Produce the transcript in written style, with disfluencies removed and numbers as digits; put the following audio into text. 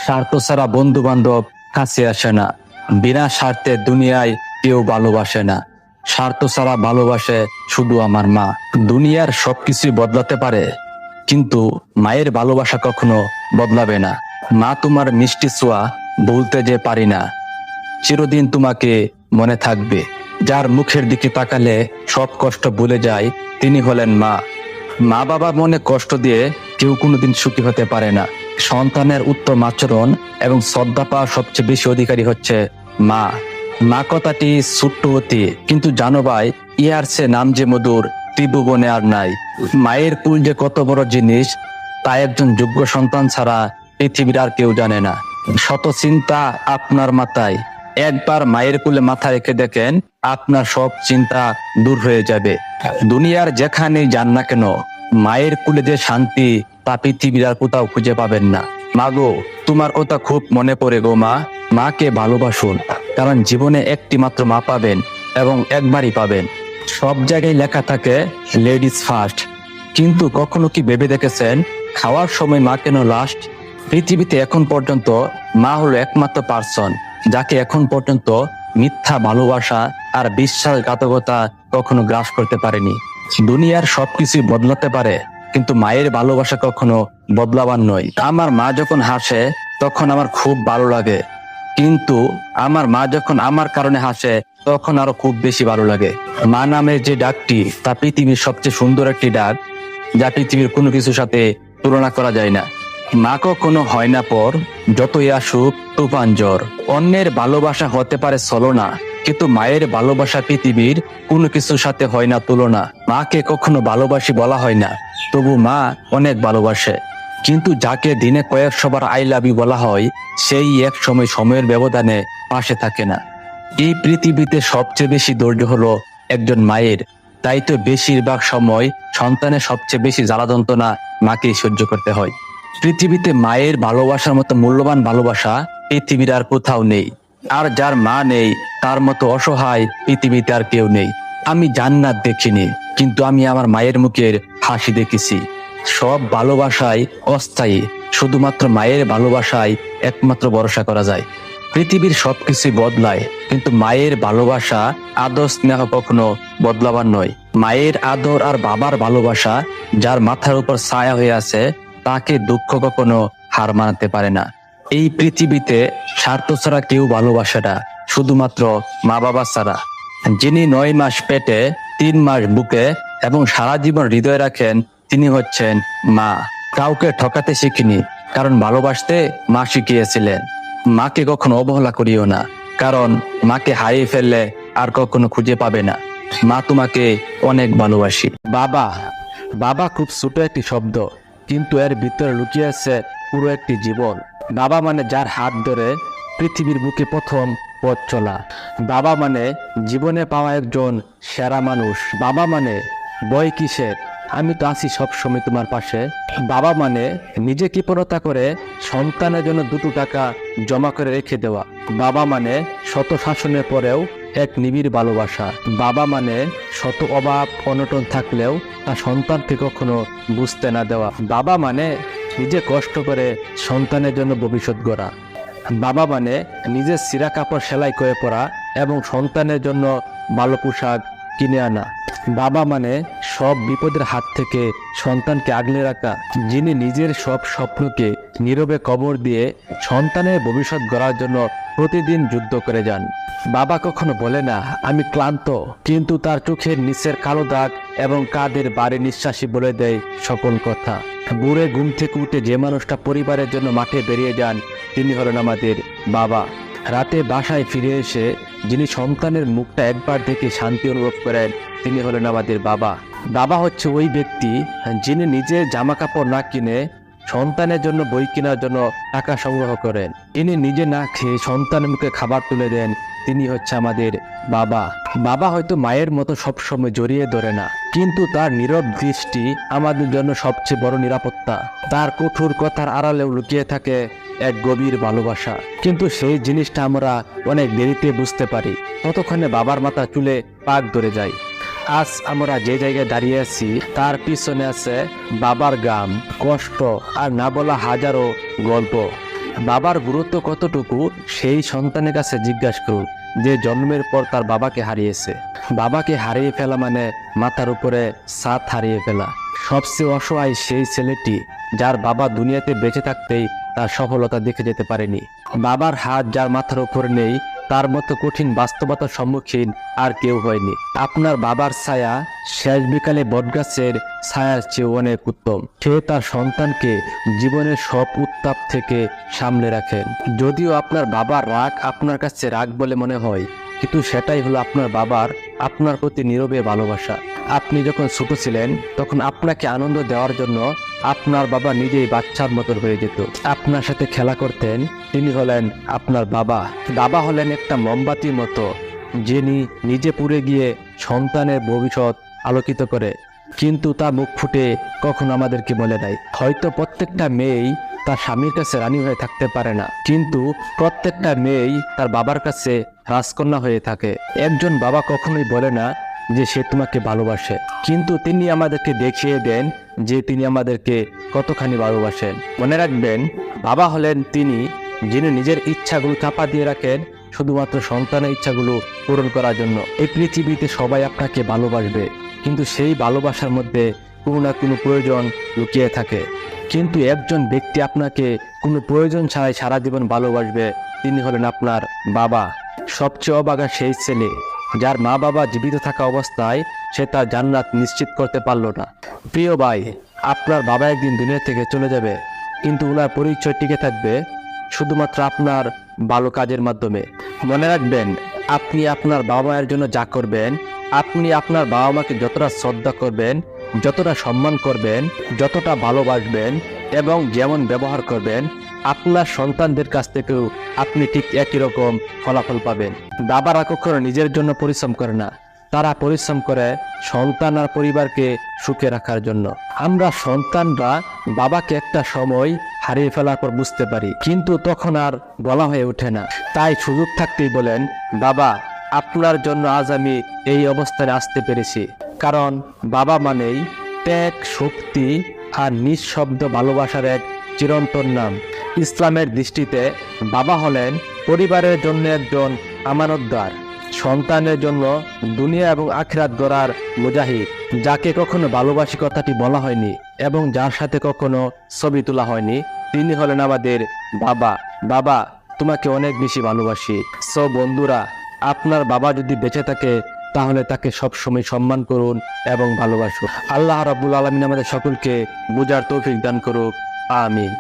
স্বার্থ ছাড়া বন্ধু বান্ধব কাছে আসে না, বিনা স্বার্থে দুনিয়ায় কেউ ভালোবাসে না। স্বার্থ ছাড়া ভালোবাসে শুধু আমার মা। দুনিয়ার সবকিছুই বদলাতে পারে, কিন্তু মায়ের ভালোবাসা কখনো বদলাবে না। মা তোমার মিষ্টি ছোঁয়া ভুলতে যে পারি না, চিরদিন তোমাকে মনে থাকবে। যার মুখের দিকে তাকালে সব কষ্ট ভুলে যায়, তিনি হলেন মা। মা বাবার মনে কষ্ট দিয়ে কেউ কোনোদিন সুখী হতে পারে না। সন্তানের উত্তম আচরণ এবং শ্রদ্ধা পাওয়ার সবচেয়ে বেশি অধিকারী হচ্ছে মা। মা কথাটি ছোট্ট অতি, কিন্তু জানো ভাই, ইহার সে নাম যে মধুর ত্রিভুবনে আর নাই। মায়ের কুল যে কত বড় জিনিস, তা একজন যোগ্য সন্তান ছাড়া পৃথিবীর আর কেউ জানে না। শত চিন্তা আপনার মাথায়, একবার মায়ের কুলে মাথা রেখে দেখেন, আপনার সব চিন্তা দূর হয়ে যাবে। দুনিয়ার যেখানেই যান না কেন, মায়ের কুলে যে শান্তি, তা পৃথিবীর আর কোথাও খুঁজে পাবেন না। মা গো, তোমার কথা খুব মনে পড়ে গো মা। মাকে ভালোবাসুন, কারণ জীবনে একটি মাত্র মা পাবেন এবং একবারই পাবেন। সব জায়গায় লেখা থাকে লেডিস ফার্স্ট, কিন্তু কখনো কি ভেবে দেখেছেন খাওয়ার সময় মা কেন লাস্ট? পৃথিবীতে এখন পর্যন্ত মা হলো একমাত্র পার্সন যাকে এখন পর্যন্ত মিথ্যা ভালোবাসা আর বিশ্বাসঘাতকতা কখনো গ্রাস করতে পারেনি। দুনিয়ার সবকিছু বদলাতে পারে, কিন্তু মায়ের ভালোবাসা কখনো বদলাবার নয়। আমার মা যখন হাসে তখন আমার খুব ভালো লাগে, কিন্তু আমার মা যখন আমার কারণে হাসে তখন আরো খুব বেশি ভালো লাগে। মা নামের যে ডাকটি, তা পৃথিবীর সবচেয়ে সুন্দর একটি ডাক, যা পৃথিবীর কোনো কিছুর সাথে তুলনা করা যায় না। মা কখনো হয় না পর, যতই আসুক তুফান ঝড়। অন্যের ভালোবাসা হতে পারে ছলনা, কিন্তু মায়ের ভালোবাসা পৃথিবীর কোনো কিছুর সাথে হয় না তুলনা। মাকে কখনো ভালোবাসি বলা হয় না, তবু মা অনেক ভালোবাসে। কিন্তু যাকে দিনে কয়েকশোবার আই লাভ ইউ বলা হয়, সেই এক সময় সময়ের ব্যবধানে পাশে থাকে না। এই পৃথিবীতে সবচেয়ে বেশি ধৈর্য হলো একজন মায়ের, তাই তো বেশিরভাগ সময় সন্তানের সবচেয়ে বেশি জ্বালা যন্ত্রণা মাকেই সহ্য করতে হয়। পৃথিবীতে মায়ের ভালোবাসার মতো মূল্যবান ভালোবাসা পৃথিবীর আর কোথাও নেই। আর যার মা নেই, তার মতো অসহায় পৃথিবীতে আর কেউ নেই। আমি জান্নাত দেখিনি, কিন্তু আমি আমার মায়ের মুখের হাসি দেখেছি। সব ভালোবাসাই অস্থায়ী, শুধুমাত্র মায়ের ভালোবাসায় একমাত্র ভরসা করা যায়। পৃথিবীর সবকিছুই বদলায়, কিন্তু মায়ের ভালোবাসা, আদর, স্নেহ কখনো বদলাবার নয়। মায়ের আদর আর বাবার ভালোবাসা যার মাথার উপর ছায়া হয়ে আছে, তাকে দুঃখ কখনো হার মানাতে পারে না। এই পৃথিবীতে স্বার্থ ছাড়া কেউ ভালোবাসে না, শুধুমাত্র মা বাবা ছাড়া। যিনি 9 মাস পেটে, 3 মাস বুকে এবং সারা জীবন হৃদয়ে রাখেন, তিনি হচ্ছেন মা। কাউকে ঠকাতে শিখিনি, কারণ ভালোবাসতে মা শিখিয়েছিলেন। মাকে কখনো অবহেলা করিও না, কারণ মাকে হারিয়ে ফেললে আর কখনো খুঁজে পাবে না। মা তোমাকে অনেক ভালোবাসি। বাবা, বাবা খুব ছোট একটি শব্দ, কিন্তু এর ভিতরে লুকিয়ে আছে পুরো একটি জীবন। বাবা মানে যার হাত ধরে পৃথিবীর বুকে প্রথম পথ চলা। বাবা মানে জীবনে পাওয়া একজন সেরা মানুষ। বাবা মানে ভয় কিসের, আমি তো আছি সব সময় তোমার পাশে। বাবা মানে নিজে কৃপণতা করে সন্তানের জন্য 2 টাকা জমা করে রেখে দেওয়া। বাবা মানে শত শাসনের পরেও এক নিবিড় ভালোবাসা। বাবা মানে শত অভাব অনটন থাকলেও তা সন্তানকে কখনো বুঝতে না দেওয়া। বাবা মানে নিজে কষ্ট করে সন্তানের জন্য ভবিষ্যৎ গড়া। বাবা মানে নিজের ছিঁড়া কাপড় সেলাই করে পরা এবং সন্তানের জন্য ভালো পোশাক কিনে আনা। বাবা মানে সব বিপদের হাত থেকে সন্তানকে আগলে রাখা, যিনি নিজের সব স্বপ্নকে নীরবে কবর দিয়ে সন্তানের ভবিষ্যৎ গড়ার জন্য প্রতিদিন যুদ্ধ করে যান। বাবা কখনো বলে না আমি ক্লান্ত, কিন্তু তার চোখের নিচের কালো দাগ এবং কাঁধের বাড়ি নিঃশ্বাসী বলে দেয় সকল কথা। ভোরে ঘুম থেকে উঠে যে মানুষটা পরিবারের জন্য মাঠে বেরিয়ে যান, তিনি হলেন আমাদের বাবা। রাতে বাসায় ফিরে এসে যিনি সন্তানের মুখটা একবার দেখে শান্তি অনুভব করেন, তিনি হলেন আমাদের বাবা। বাবা হচ্ছে ওই ব্যক্তি যিনি নিজে জামা কাপড় না কিনে সন্তানের জন্য বই কেনার জন্য টাকা সংগ্রহ করেন। ইনি নিজে না খেয়ে সন্তানের মুখে খাবার তুলে দেন, তিনি হচ্ছে আমাদের বাবা। বাবা হয়তো মায়ের মতো সবসময় জড়িয়ে ধরে না, কিন্তু তার নীরব দৃষ্টি আমাদের জন্য সবচেয়ে বড় নিরাপত্তা। তার কঠোর কথার আড়ালেও লুকিয়ে থাকে এক গভীর ভালোবাসা, কিন্তু সেই জিনিসটা আমরা অনেক দেরিতে বুঝতে পারি। ততক্ষণে বাবার মাথা চুলে পাক ধরে যায়। আজ আমরা যে জায়গায় দাঁড়িয়ে আছি, তার পিছনে আছে বাবার গাম, কষ্ট আর না বলা হাজারো গল্প। বাবার গুরুত্ব কতটুকু সেই সন্তানের কাছে জিজ্ঞাসা করুন, যে জন্মের পর তার বাবাকে হারিয়েছে। বাবাকে হারিয়ে ফেলা মানে মাথার উপরে ছাদ হারিয়ে ফেলা। সবচেয়ে অসহায় সেই ছেলেটি যার বাবা দুনিয়াতে বেঁচে থাকতেই তার সফলতা দেখে যেতে পারেনি। বাবার হাত যার মাথার উপরে নেই, তার মতো কঠিন বাস্তবতার সম্মুখীন আর কেউ হয়নি। আপনার বাবার ছায়া শেষ বিকালে বটগাছের ছায়ার চেয়ে অনেক উত্তম। সে তার সন্তানকে জীবনের সব উত্তাপ থেকে সামলে রাখেন। যদিও আপনার বাবার রাগ আপনার কাছে রাগ বলে মনে হয়, কিন্তু সেটাই হলো আপনার বাবার আপনার প্রতি নীরবে ভালোবাসা। আপনি যখন ছোট ছিলেন তখন আপনাকে আনন্দ দেওয়ার জন্য আপনার বাবা নিজেই বাচ্চার মতো হয়ে যেত। আপনার সাথে খেলা করতেন। তিনি হলেন আপনার বাবা। বাবা হলেন একটা মোমবাতির মতো, যিনি নিজে পুড়ে গিয়ে সন্তানের ভবিষ্যৎ আলোকিত করে, কিন্তু তা মুখ ফুটে কখনো আমাদেরকে বলে নাই। হয়তো প্রত্যেকটা মেয়েই তার স্বামীর কাছে রানী হয়ে থাকতে পারে না, কিন্তু প্রত্যেকটা মেয়েই তার বাবার কাছে রাজকন্যা হয়ে থাকে। একজন বাবা কখনোই বলে না যে সে তোমাকে ভালোবাসে, কিন্তু তিনি আমাদেরকে দেখিয়ে দেন যে তিনি আমাদেরকে কতখানি ভালোবাসেন। মনে রাখবেন, বাবা হলেন তিনি যিনি নিজের ইচ্ছাগুলো চাপা দিয়ে রাখেন শুধুমাত্র সন্তানের ইচ্ছাগুলো পূরণ করার জন্য। এই পৃথিবীতে সবাই আপনাকে ভালোবাসবে, কিন্তু সেই ভালোবাসার মধ্যে কোনো না কোনো প্রয়োজন লুকিয়ে থাকে। কিন্তু একজন ব্যক্তি আপনাকে কোনো প্রয়োজন ছাড়াই সারা জীবন ভালোবাসবে, তিনি হলেন আপনার বাবা। সবচেয়ে অবাগা সেই ছেলে যার মা বাবা জীবিত থাকা অবস্থায় সে তার জান্নাত নিশ্চিত করতে পারল না। প্রিয় ভাই, আপনার বাবা একদিন দুনিয়া থেকে চলে যাবে, কিন্তু ওনার পরিচয় টিকে থাকবে শুধুমাত্র আপনার ভালো কাজের মাধ্যমে। মনে রাখবেন, আপনি আপনার বাবা মায়ের জন্য যা করবেন, আপনি আপনার বাবা মাকে যতটা শ্রদ্ধা করবেন, যতটা সম্মান করবেন, যতটা ভালোবাসবেন এবং যেমন ব্যবহার করবেন, আপনার সন্তানদের কাছ থেকেও আপনি ঠিক একই রকম ফলাফল পাবেন। বাবারা কখনো নিজের জন্য পরিশ্রম করে না, তারা পরিশ্রম করে সন্তান আর পরিবারকে সুখে রাখার জন্য। আমরা সন্তানরা বাবাকে একটা সময় হারিয়ে ফেলার পর বুঝতে পারি, কিন্তু তখন আর বলা হয়ে ওঠে না। তাই সুযোগ থাকতেই বলেন, বাবা, আপনার জন্য আজ আমি এই অবস্থানে আসতে পেরেছি। কারণ বাবা মানেই ত্যাগ, শক্তি আর নিঃশব্দ ভালোবাসার এক চিরন্তন নাম। ইসলামের দৃষ্টিতে বাবা হলেন পরিবারের জন্য একজন আমানতদার, সন্তানের জন্য দুনিয়া এবং আখিরাত গড়ার মুজাহিদ। যাকে কখনো ভালোবাসি কথাটি বলা হয়নি এবং যার সাথে কখনো ছবি তোলা হয়নি, তিনি হলেন আমাদের বাবা। বাবা, তোমাকে অনেক বেশি ভালোবাসি। সো বন্ধুরা, আপনার বাবা যদি বেঁচে থাকে তাহলে তাকে সবসময় সম্মান করুন এবং ভালোবাসুন। আল্লাহ রাব্বুল আলামিন আমাদের সকলকে বুঝার তৌফিক দান করুক। আমিন।